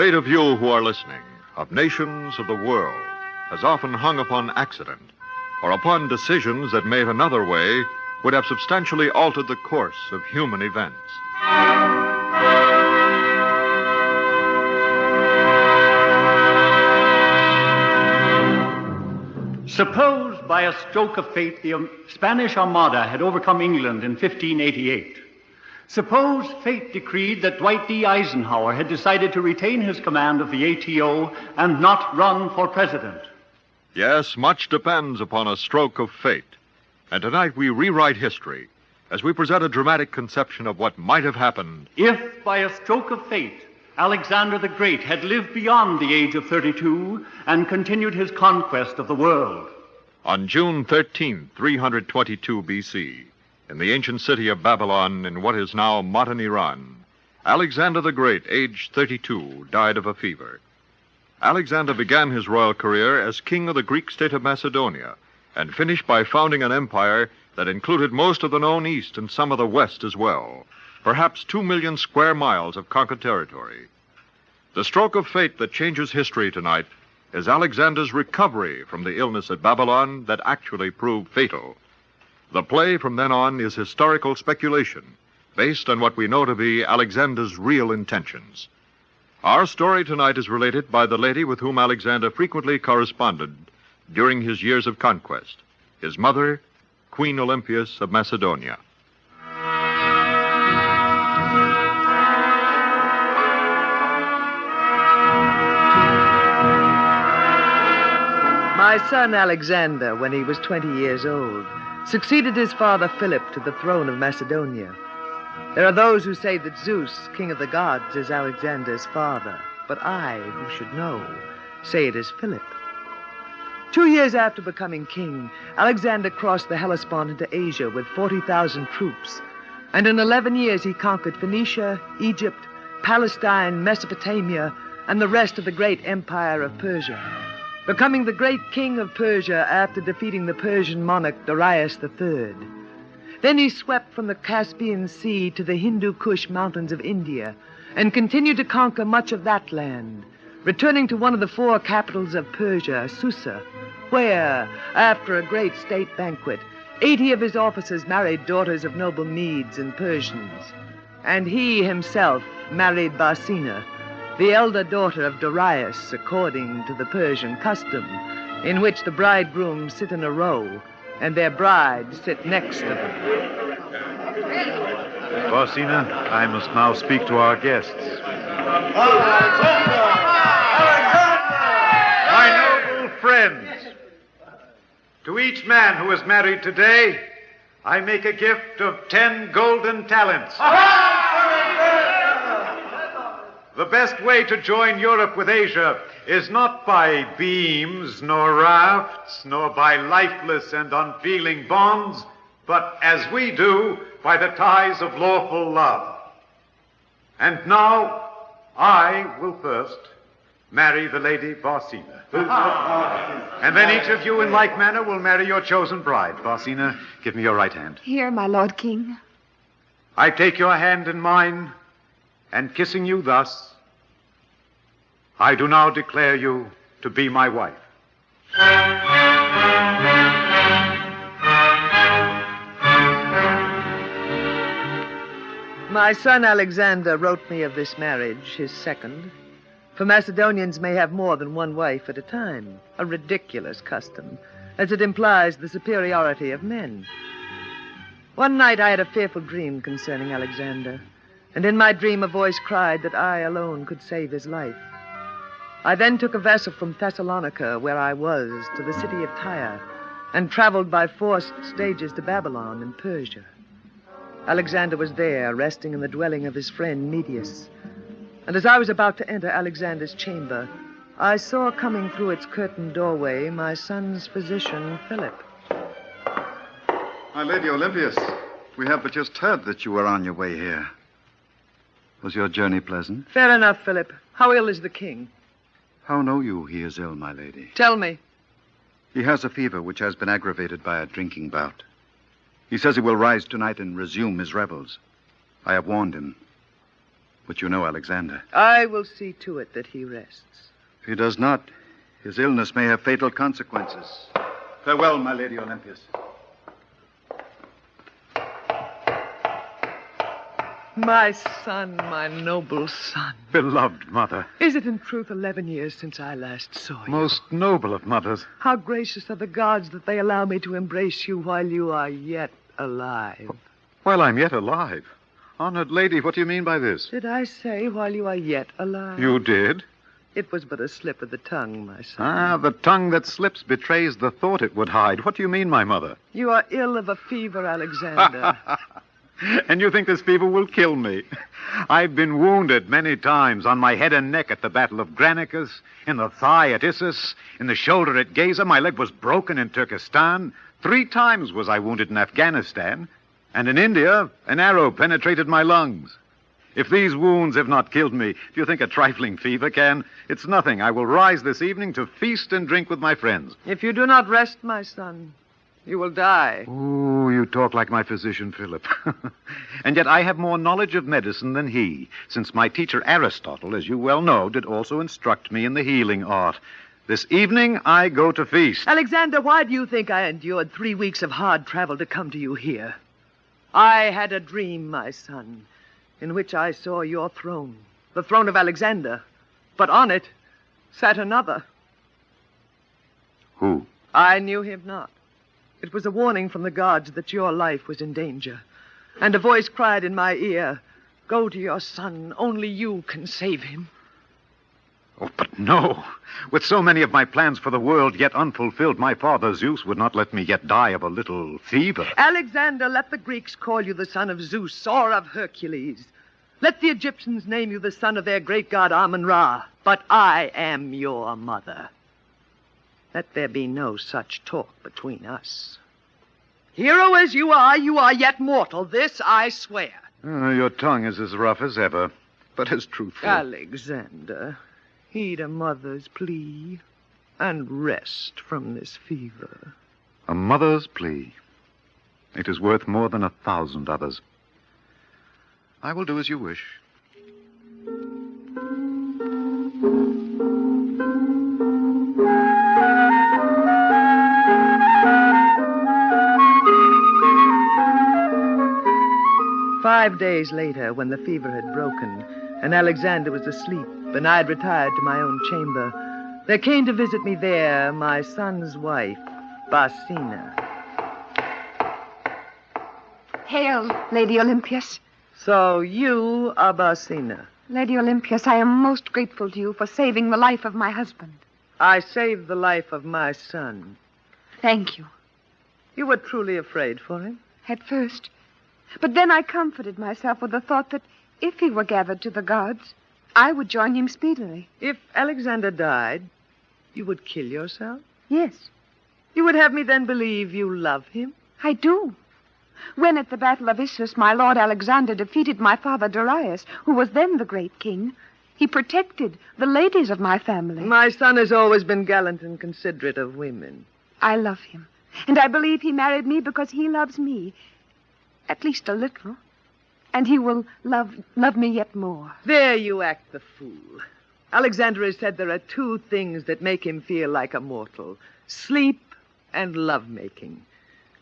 fate of you who are listening, of nations of the world, has often hung upon accident, or upon decisions that made another way would have substantially altered the course of human events. Suppose by a stroke of fate the Spanish Armada had overcome England in 1588. Suppose fate decreed that Dwight D. Eisenhower had decided to retain his command of the ATO and not run for president. Yes, much depends upon a stroke of fate. And tonight we rewrite history as we present a dramatic conception of what might have happened if, by a stroke of fate, Alexander the Great had lived beyond the age of 32 and continued his conquest of the world. On June 13, 322 B.C., in the ancient city of Babylon in what is now modern Iran, Alexander the Great, aged 32, died of a fever. Alexander began his royal career as king of the Greek state of Macedonia and finished by founding an empire that included most of the known East and some of the West as well, perhaps 2 million square miles of conquered territory. The stroke of fate that changes history tonight is Alexander's recovery from the illness at Babylon that actually proved fatal. The play from then on is historical speculation based on what we know to be Alexander's real intentions. Our story tonight is related by the lady with whom Alexander frequently corresponded during his years of conquest, his mother, Queen Olympias of Macedonia. My son Alexander, when he was 20 years old, succeeded his father Philip to the throne of Macedonia. There are those who say that Zeus, king of the gods, is Alexander's father. But I, who should know, say it is Philip. 2 years after becoming king, Alexander crossed the Hellespont into Asia with 40,000 troops. And in 11 years he conquered Phoenicia, Egypt, Palestine, Mesopotamia, and the rest of the great empire of Persia, becoming the great king of Persia after defeating the Persian monarch Darius III. Then he swept from the Caspian Sea to the Hindu Kush mountains of India and continued to conquer much of that land, returning to one of the 4 capitals of Persia, Susa, where, after a great state banquet, 80 of his officers married daughters of noble Medes and Persians. And he himself married Barsine, the elder daughter of Darius, according to the Persian custom, in which the bridegrooms sit in a row and their brides sit next to them. Barsine, I must now speak to our guests. My noble friends, to each man who is married today, I make a gift of 10 golden talents. The best way to join Europe with Asia is not by beams, nor rafts, nor by lifeless and unfeeling bonds, but as we do, by the ties of lawful love. And now, I will first marry the lady Barsine. And then each of you in like manner will marry your chosen bride. Barsine, give me your right hand. Here, my lord king. I take your hand in mine, and kissing you thus, I do now declare you to be my wife. My son Alexander wrote me of this marriage, his second, for Macedonians may have more than one wife at a time, a ridiculous custom, as it implies the superiority of men. One night I had a fearful dream concerning Alexander, and in my dream a voice cried that I alone could save his life. I then took a vessel from Thessalonica, where I was, to the city of Tyre, and traveled by forced stages to Babylon in Persia. Alexander was there, resting in the dwelling of his friend Medius. And as I was about to enter Alexander's chamber, I saw coming through its curtained doorway my son's physician, Philip. My lady Olympias, we have but just heard that you were on your way here. Was your journey pleasant? Fair enough, Philip. How ill is the king? How know you he is ill, my lady? Tell me. He has a fever which has been aggravated by a drinking bout. He says he will rise tonight and resume his revels. I have warned him. But you know Alexander. I will see to it that he rests. If he does not, his illness may have fatal consequences. Farewell, my Lady Olympias. My son, my noble son. Beloved mother. Is it in truth 11 years since I last saw you? Most noble of mothers. How gracious are the gods that they allow me to embrace you while you are yet alive. While I'm yet alive. Honored lady, what do you mean by this? Did I say while you are yet alive? You did? It was but a slip of the tongue, my son. Ah, the tongue that slips betrays the thought it would hide. What do you mean, my mother? You are ill of a fever, Alexander. And you think this fever will kill me? I've been wounded many times on my head and neck at the Battle of Granicus, in the thigh at Issus, in the shoulder at Gaza. My leg was broken in Turkestan. 3 times was I wounded in Afghanistan. And in India, an arrow penetrated my lungs. If these wounds have not killed me, do you think a trifling fever can? It's nothing. I will rise this evening to feast and drink with my friends. If you do not rest, my son, you will die. Ooh, you talk like my physician, Philip. And yet I have more knowledge of medicine than he, since my teacher Aristotle, as you well know, did also instruct me in the healing art. This evening, I go to feast. Alexander, why do you think I endured 3 weeks of hard travel to come to you here? I had a dream, my son, in which I saw your throne, the throne of Alexander, but on it sat another. Who? I knew him not. It was a warning from the gods that your life was in danger. And a voice cried in my ear, "Go to your son. Only you can save him." Oh, but no. With so many of my plans for the world yet unfulfilled, my father Zeus would not let me yet die of a little fever. Alexander, let the Greeks call you the son of Zeus or of Hercules. Let the Egyptians name you the son of their great god Amun-Ra. But I am your mother. Let there be no such talk between us. Hero as you are yet mortal. This I swear. Your tongue is as rough as ever, but as truthful. Alexander, heed a mother's plea and rest from this fever. A mother's plea. It is worth more than 1,000 others. I will do as you wish. "5 days later, when the fever had broken, and Alexander was asleep, and I had retired to my own chamber, there came to visit me there my son's wife, Barsine. Hail, Lady Olympias. So you are Barsine. Lady Olympias, I am most grateful to you for saving the life of my husband. I saved the life of my son. Thank you. You were truly afraid for him? At first. But then I comforted myself with the thought that if he were gathered to the gods, I would join him speedily. If Alexander died, you would kill yourself? Yes, You would have me then believe you love him? I do. When at the Battle of Issus, my lord Alexander defeated my father Darius, who was then the great king, he protected the ladies of my family. My son has always been gallant and considerate of women. I love him, and I believe he married me because he loves me, at least a little, and he will love me yet more. There you act the fool. Alexander has said there are 2 things that make him feel like a mortal: sleep and lovemaking.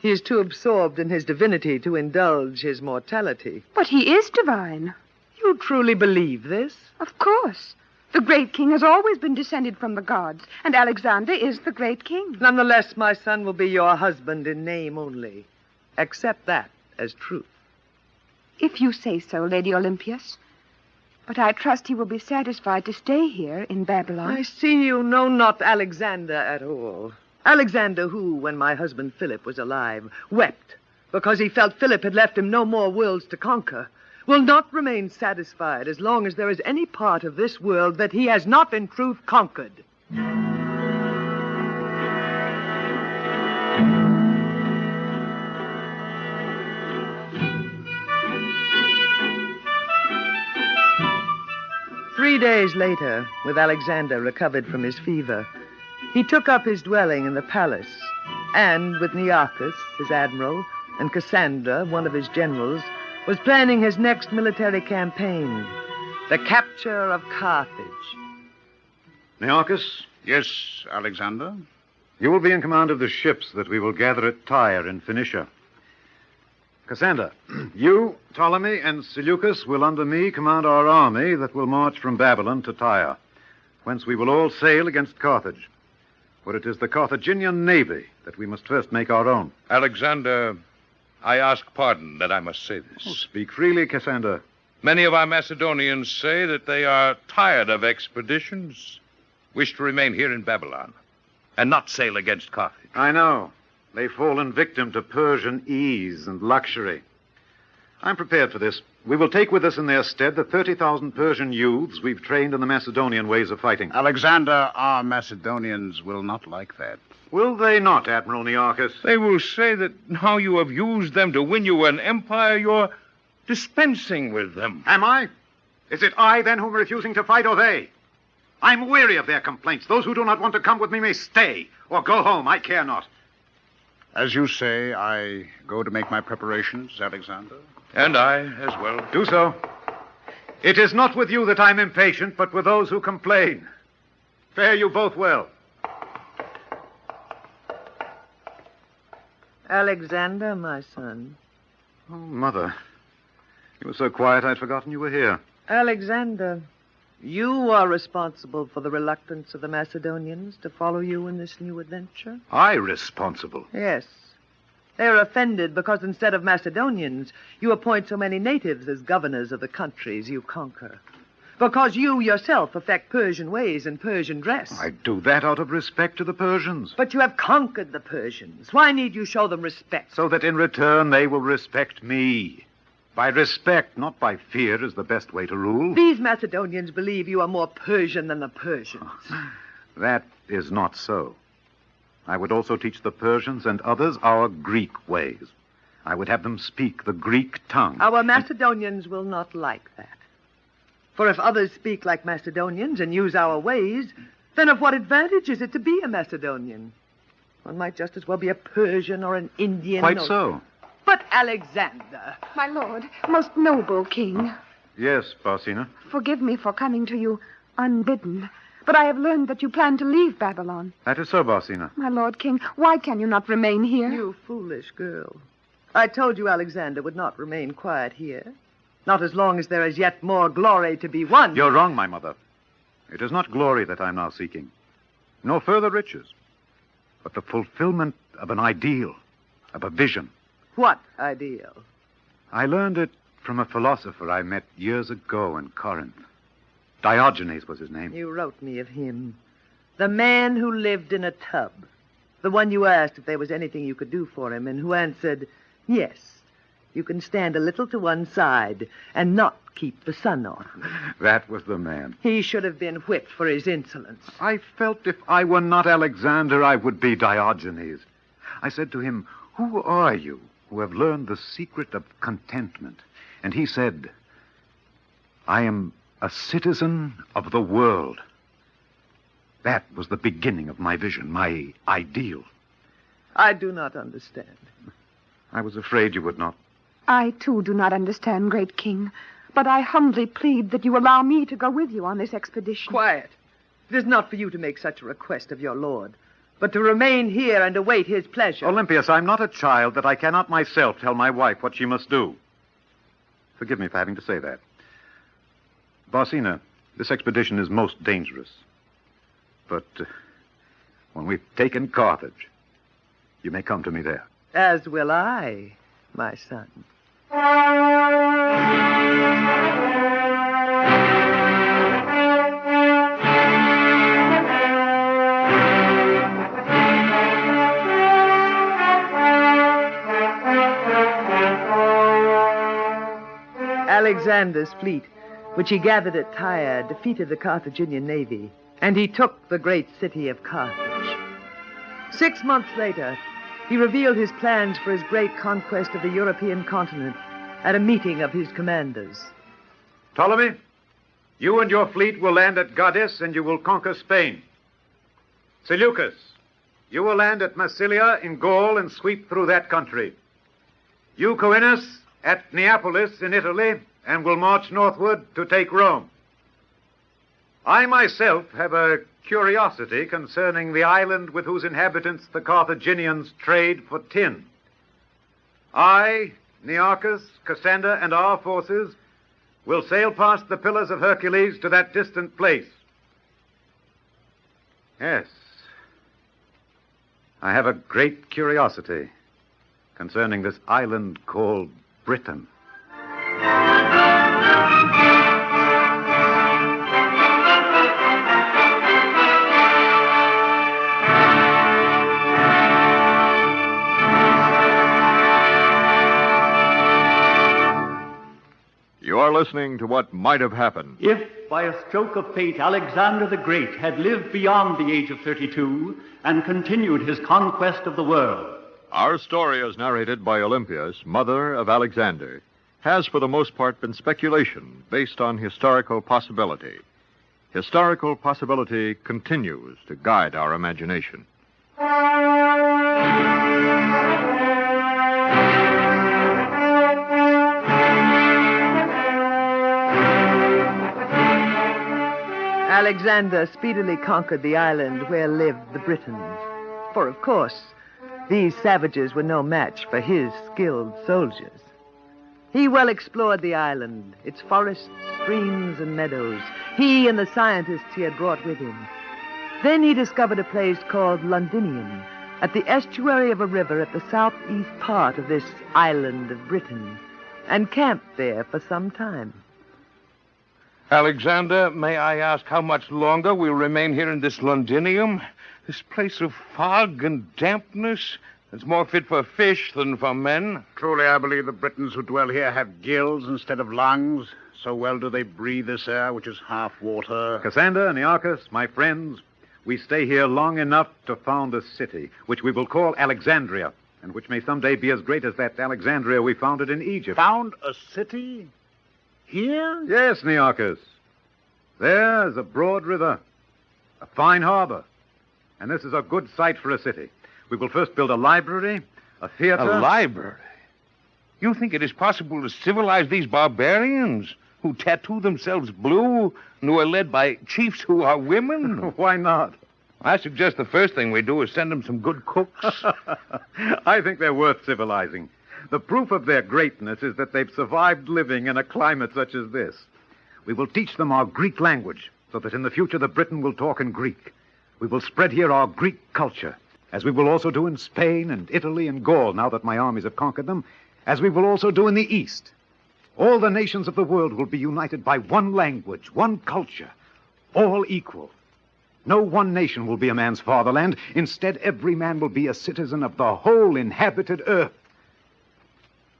He is too absorbed in his divinity to indulge his mortality. But he is divine. You truly believe this? Of course. The great king has always been descended from the gods, and Alexander is the great king. Nonetheless, my son will be your husband in name only. Accept that as truth. If you say so, Lady Olympias. But I trust he will be satisfied to stay here in Babylon. I see you know not Alexander at all. Alexander who, when my husband Philip was alive, wept because he felt Philip had left him no more worlds to conquer, will not remain satisfied as long as there is any part of this world that he has not in truth conquered. Three days later, with Alexander recovered from his fever, he took up his dwelling in the palace, and with Nearchus, his admiral, and Cassandra, one of his generals, was planning his next military campaign. The capture of Carthage. Nearchus, Yes, Alexander? you will be in command of the ships that we will gather at Tyre in Phoenicia. Cassander, you, Ptolemy, and Seleucus will under me command our army that will march from Babylon to Tyre, whence we will all sail against Carthage. For it is the Carthaginian navy that we must first make our own. Alexander, I ask pardon that I must say this. Oh, speak freely, Cassander. Many of our Macedonians say that they are tired of expeditions, wish to remain here in Babylon, and not sail against Carthage. I know. They've fallen victim to Persian ease and luxury. I'm prepared for this. We will take with us in their stead the 30,000 Persian youths we've trained in the Macedonian ways of fighting. Alexander, our Macedonians will not like that. Will they not, Admiral Nearchus? They will say that now you have used them to win you an empire, you're dispensing with them. Am I? Is it I, then, who am refusing to fight, or they? I'm weary of their complaints. Those who do not want to come with me may stay, or go home. I care not. As you say, I go to make my preparations, Alexander. And I as well. Do so. It is not with you that I'm impatient, but with those who complain. Fare you both well. Alexander, my son. Oh, Mother. You were so quiet I'd forgotten you were here. Alexander, you are responsible for the reluctance of the Macedonians to follow you in this new adventure? I responsible? Yes. They are offended because instead of Macedonians, you appoint so many natives as governors of the countries you conquer. Because you yourself affect Persian ways and Persian dress. I do that out of respect to the Persians. But you have conquered the Persians. Why need you show them respect? So that in return they will respect me. By respect, not by fear, is the best way to rule. These Macedonians believe you are more Persian than the Persians. That is not so. I would also teach the Persians and others our Greek ways. I would have them speak the Greek tongue. Our Macedonians will not like that. For if others speak like Macedonians and use our ways, then of what advantage is it to be a Macedonian? One might just as well be a Persian or an Indian. Quite so. But Alexander. My lord, most noble king, Yes, Barsine. forgive me for coming to you unbidden, but I have learned that you plan to leave Babylon. That is so, Barsine. My lord king, why can you not remain here? You foolish girl. I told you Alexander would not remain quiet here. Not as long as there is yet more glory to be won. You're wrong, my mother. It is not glory that I'm now seeking, nor further riches, but the fulfillment of an ideal, of a vision. What ideal? I learned it from a philosopher I met years ago in Corinth. Diogenes was his name. You wrote me of him. The man who lived in a tub. The one you asked if there was anything you could do for him, and who answered, yes, you can stand a little to one side and not keep the sun off me. That was the man. He should have been whipped for his insolence. I felt if I were not Alexander, I would be Diogenes. I said to him, who are you who have learned the secret of contentment? And he said, I am a citizen of the world. That was the beginning of my vision, my ideal. I do not understand. I was afraid you would not. I, too, do not understand, great king, but I humbly plead that you allow me to go with you on this expedition. Quiet. It is not for you to make such a request of your lord, but to remain here and await his pleasure. Olympias, I'm not a child that I cannot myself tell my wife what she must do. Forgive me for having to say that. Barsine, this expedition is most dangerous. But when we've taken Carthage, you may come to me there. As will I, my son. Alexander's fleet, which he gathered at Tyre, defeated the Carthaginian navy, and he took the great city of Carthage. 6 months later, he revealed his plans for his great conquest of the European continent at a meeting of his commanders. Ptolemy, you and your fleet will land at Hadas, and you will conquer Spain. Seleucus, you will land at Massilia in Gaul and sweep through that country. You, Coinus, at Neapolis in Italy, and will march northward to take Rome. I myself have a curiosity concerning the island with whose inhabitants the Carthaginians trade for tin. I, Nearchus, Cassander, and our forces will sail past the Pillars of Hercules to that distant place. Yes, I have a great curiosity concerning this island called Britain. You are listening to What Might Have Happened. If, by a stroke of fate, Alexander the Great had lived beyond the age of 32 and continued his conquest of the world. Our story, as narrated by Olympias, mother of Alexander, has for the most part been speculation based on historical possibility. Historical possibility continues to guide our imagination. Alexander speedily conquered the island where lived the Britons. For, of course, these savages were no match for his skilled soldiers. He well explored the island, its forests, streams, and meadows, he and the scientists he had brought with him. Then he discovered a place called Londinium, at the estuary of a river at the southeast part of this island of Britain, and camped there for some time. Alexander, may I ask how much longer we'll remain here in this Londinium? This place of fog and dampness? It's more fit for fish than for men. Truly, I believe the Britons who dwell here have gills instead of lungs. So well do they breathe this air, which is half water. Cassander, Nearchus, my friends, we stay here long enough to found a city, which we will call Alexandria, and which may someday be as great as that Alexandria we founded in Egypt. Found a city? Here? Yes, Nearchus. There's a broad river, a fine harbor, and this is a good site for a city. We will first build a library, a theater. A library? You think it is possible to civilize these barbarians who tattoo themselves blue and who are led by chiefs who are women? Why not? I suggest the first thing we do is send them some good cooks. I think they're worth civilizing. The proof of their greatness is that they've survived living in a climate such as this. We will teach them our Greek language, so that in the future the Briton will talk in Greek. We will spread here our Greek culture, as we will also do in Spain and Italy and Gaul, now that my armies have conquered them, as we will also do in the East. All the nations of the world will be united by one language, one culture, all equal. No one nation will be a man's fatherland. Instead, every man will be a citizen of the whole inhabited earth.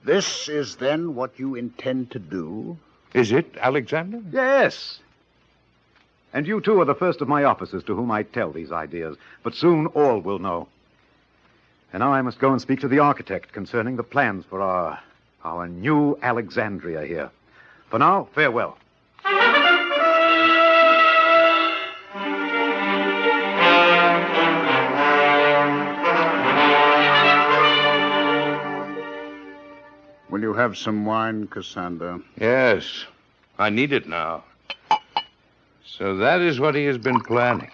This is then what you intend to do? Is it, Alexander? Yes. And you, too, are the first of my officers to whom I tell these ideas. But soon all will know. And now I must go and speak to the architect concerning the plans for our new Alexandria here. For now, farewell. Will you have some wine, Cassander? Yes. I need it now. So that is what he has been planning.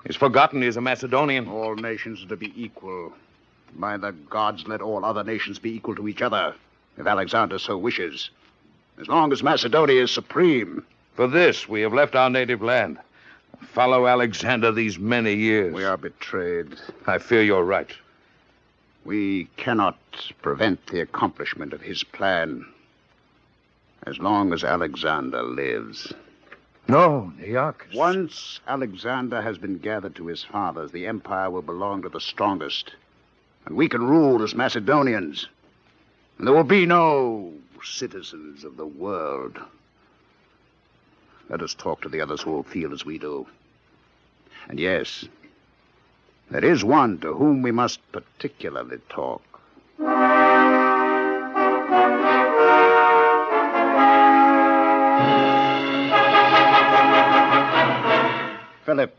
He's forgotten he is a Macedonian. All nations are to be equal. By the gods, let all other nations be equal to each other, if Alexander so wishes. As long as Macedonia is supreme. For this, we have left our native land. Follow Alexander these many years. We are betrayed. I fear you're right. We cannot prevent the accomplishment of his plan as long as Alexander lives. No, Nearchus. Once Alexander has been gathered to his fathers, the empire will belong to the strongest. And we can rule as Macedonians. And there will be no citizens of the world. Let us talk to the others who will feel as we do. And yes, there is one to whom we must particularly talk. Philip,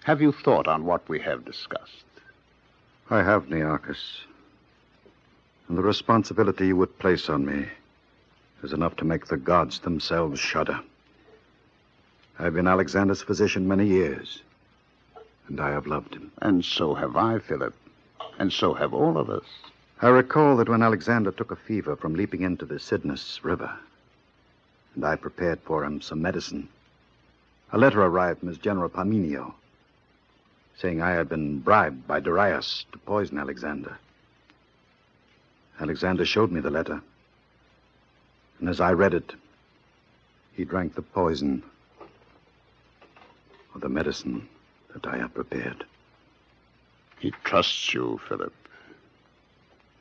have you thought on what we have discussed? I have, Nearchus. And the responsibility you would place on me is enough to make the gods themselves shudder. I've been Alexander's physician many years, and I have loved him. And so have I, Philip. And so have all of us. I recall that when Alexander took a fever from leaping into the Cydnus River, and I prepared for him some medicine, a letter arrived from his general Parmenio, saying I had been bribed by Darius to poison Alexander. Alexander showed me the letter, and as I read it, he drank the poison of the medicine that I had prepared. He trusts you, Philip.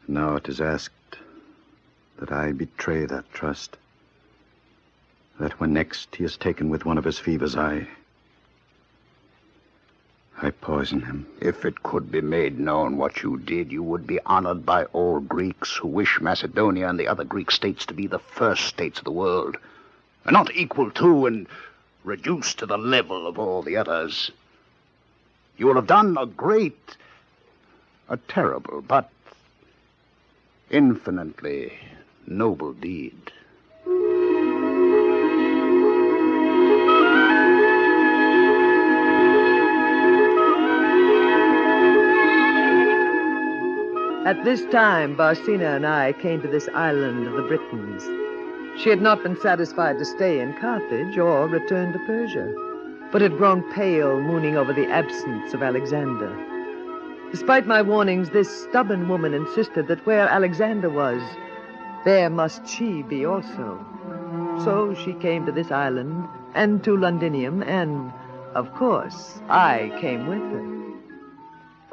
Now it is asked that I betray that trust. That when next he is taken with one of his fevers, I poison him. If it could be made known what you did, you would be honored by all Greeks who wish Macedonia and the other Greek states to be the first states of the world, and not equal to and reduced to the level of all the others. You will have done a great, a terrible, but infinitely noble deed. At this time, Barsine and I came to this island of the Britons. She had not been satisfied to stay in Carthage or return to Persia, but had grown pale, mooning over the absence of Alexander. Despite my warnings, this stubborn woman insisted that where Alexander was, there must she be also. So she came to this island and to Londinium, and, of course, I came with her.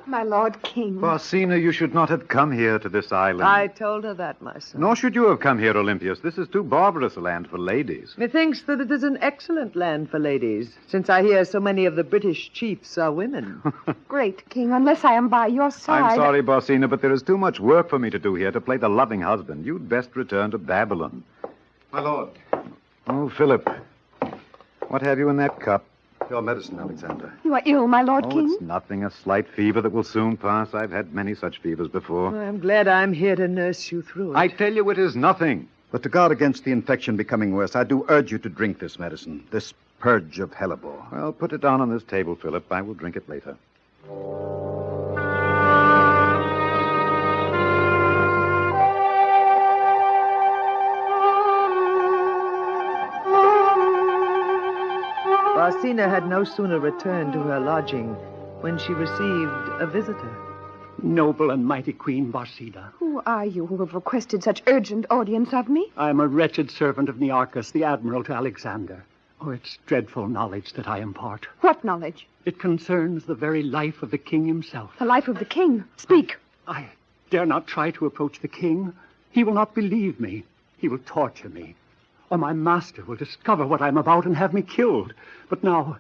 My Lord King. Barsine, you should not have come here to this island. I told her that, my son. Nor should you have come here, Olympias. This is too barbarous a land for ladies. Methinks that it is an excellent land for ladies, since I hear so many of the British chiefs are women. Great King, unless I am by your side. I'm sorry, Barsine, but there is too much work for me to do here to play the loving husband. You'd best return to Babylon. My lord. Oh, Philip, what have you in that cup? Your medicine, Alexander. You are ill, my Lord Oh, King. it's nothing, a slight fever that will soon pass. I've had many such fevers before. I'm glad I'm here to nurse you through it. I tell you, it is nothing. But to guard against the infection becoming worse, I do urge you to drink this medicine, this purge of hellebore. Well, put it down on this table, Philip. I will drink it later. Barsine had no sooner returned to her lodging when she received a visitor. Noble and mighty Queen Barsine, Who are you who have requested such urgent audience of me? I am a wretched servant of Nearchus, the admiral to Alexander. Oh, it's dreadful knowledge that I impart. What knowledge? It concerns the very life of the king himself. The life of the king. Speak. I dare not try to approach the king. He will not believe me. He will torture me. Or my master will discover what I'm about and have me killed. But now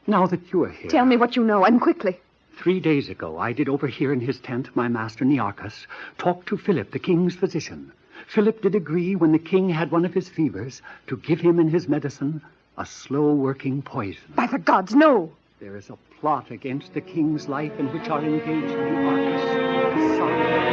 that you are here... Tell me what you know, and quickly. 3 days ago, I did overhear in his tent my master Nearchus talk to Philip, the king's physician. Philip did agree when the king had one of his fevers to give him in his medicine a slow-working poison. By the gods, no. There is a plot against the king's life in which are engaged Nearchus, his son...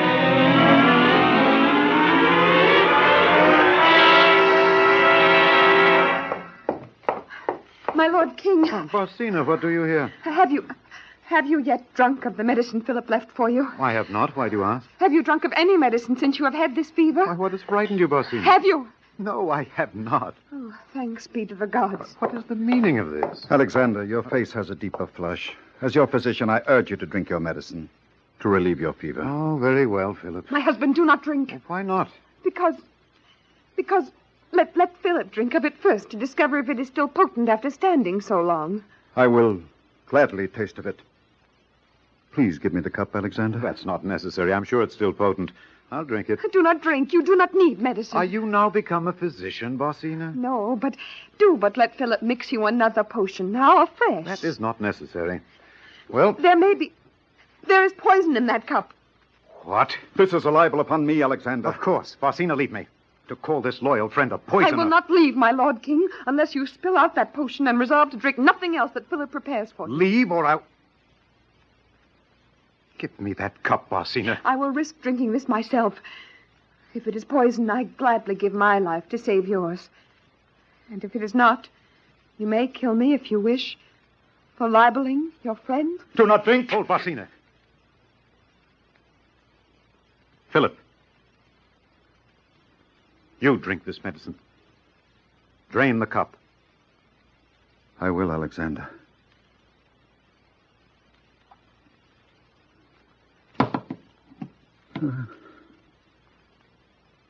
My Lord King, Oh, Barsine, what do you here? have you yet drunk of the medicine Philip left for you? I have not. Why do you ask? Have you drunk of any medicine since you have had this fever? Why, what has frightened you, Barsine? Have you? No, I have not. Oh, thanks be to the gods. What is the meaning of this? Alexander, your face has a deeper flush. As your physician, I urge you to drink your medicine to relieve your fever. Oh, very well, Philip. My husband, do not drink. Why not? Because let Philip drink of it first to discover if it is still potent after standing so long. I will gladly taste of it. Please give me the cup, Alexander. That's not necessary. I'm sure it's still potent. I'll drink it. Do not drink. You do not need medicine. Are you now become a physician, Barsine? No, but let Philip mix you another potion now afresh. That is not necessary. Well... There is poison in that cup. What? This is a libel upon me, Alexander. Of course. Barsine, leave me. To call this loyal friend a poisoner. I will not leave, my Lord King, unless you spill out that potion and resolve to drink nothing else that Philip prepares for you. Leave or I'll... Give me that cup, Barsine. I will risk drinking this myself. If it is poison, I gladly give my life to save yours. And if it is not, You may kill me if you wish, for libeling your friend. Do not drink, old Barsine. Philip, you drink this medicine. Drain the cup. I will, Alexander.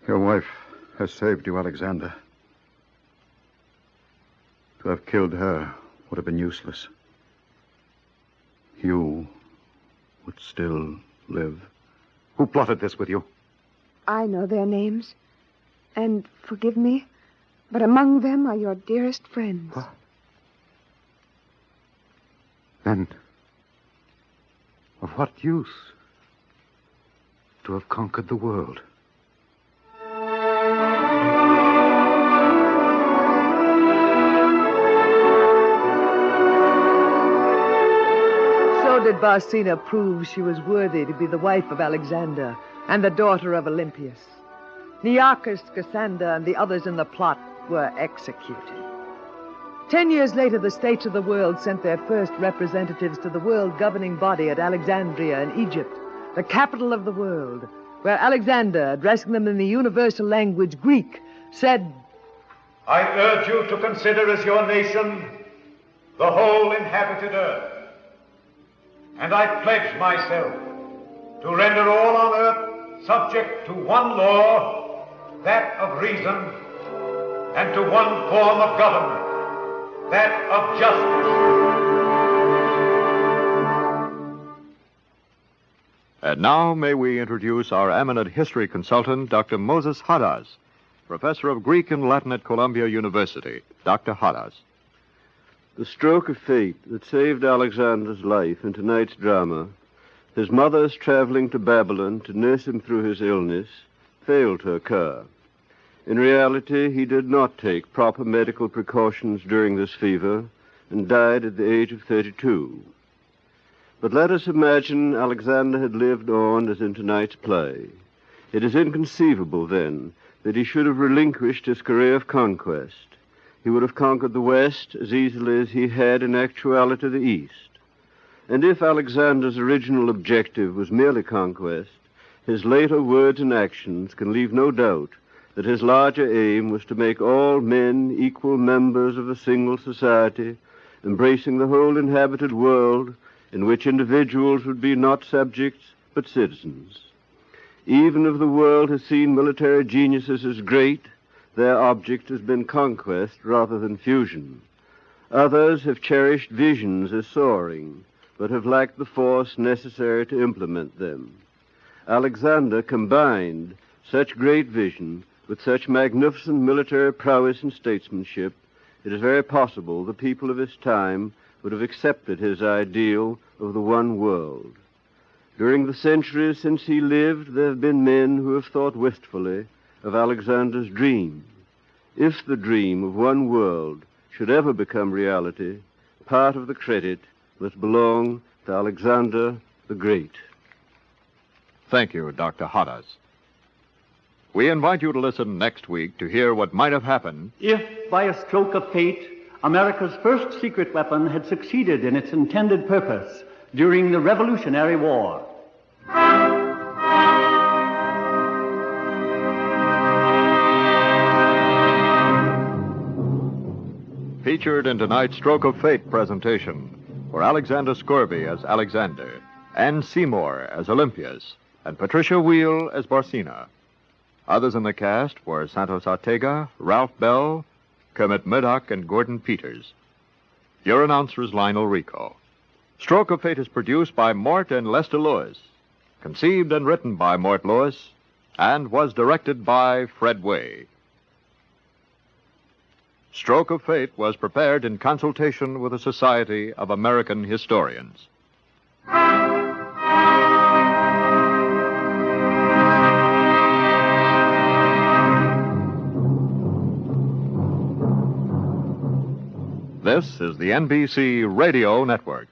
Your wife has saved you, Alexander. To have killed her would have been useless. You would still live. Who plotted this with you? I know their names. And forgive me, but among them are your dearest friends. What? Then, of what use to have conquered the world? So did Barsine prove she was worthy to be the wife of Alexander and the daughter of Olympias. Nearchus, Cassander, and the others in the plot were executed. 10 years later, the states of the world sent their first representatives to the world governing body at Alexandria in Egypt, the capital of the world, where Alexander, addressing them in the universal language Greek, said, I urge you to consider as your nation the whole inhabited earth. And I pledge myself to render all on earth subject to one law, that of reason, and to one form of government, that of justice. And now may we introduce our eminent history consultant, Dr. Moses Hadas, professor of Greek and Latin at Columbia University. Dr. Hadas. The stroke of fate that saved Alexander's life in tonight's drama, his mother's traveling to Babylon to nurse him through his illness, failed to occur. In reality, he did not take proper medical precautions during this fever and died at the age of 32. But let us imagine Alexander had lived on as in tonight's play. It is inconceivable, then, that he should have relinquished his career of conquest. He would have conquered the West as easily as he had in actuality the East. And if Alexander's original objective was merely conquest, his later words and actions can leave no doubt that his larger aim was to make all men equal members of a single society, embracing the whole inhabited world, in which individuals would be not subjects, but citizens. Even if the world has seen military geniuses as great, their object has been conquest rather than fusion. Others have cherished visions as soaring, but have lacked the force necessary to implement them. Alexander combined such great vision with such magnificent military prowess and statesmanship, it is very possible the people of his time would have accepted his ideal of the one world. During the centuries since he lived, there have been men who have thought wistfully of Alexander's dream. If the dream of one world should ever become reality, part of the credit must belong to Alexander the Great. Thank you, Dr. Hadas. We invite you to listen next week to hear what might have happened if, by a stroke of fate, America's first secret weapon had succeeded in its intended purpose during the Revolutionary War. Featured in tonight's Stroke of Fate presentation were Alexander Scourby as Alexander, and Seymour as Olympias, and Patricia Weil as Barsine. Others in the cast were Santos Ortega, Ralph Bell, Kermit Murdock, and Gordon Peters. Your announcer is Lionel Ricou. Stroke of Fate is produced by Mort and Lester Lewis, conceived and written by Mort Lewis, and was directed by Fred Weihe. Stroke of Fate was prepared in consultation with the Society of American Historians. This is the NBC Radio Network.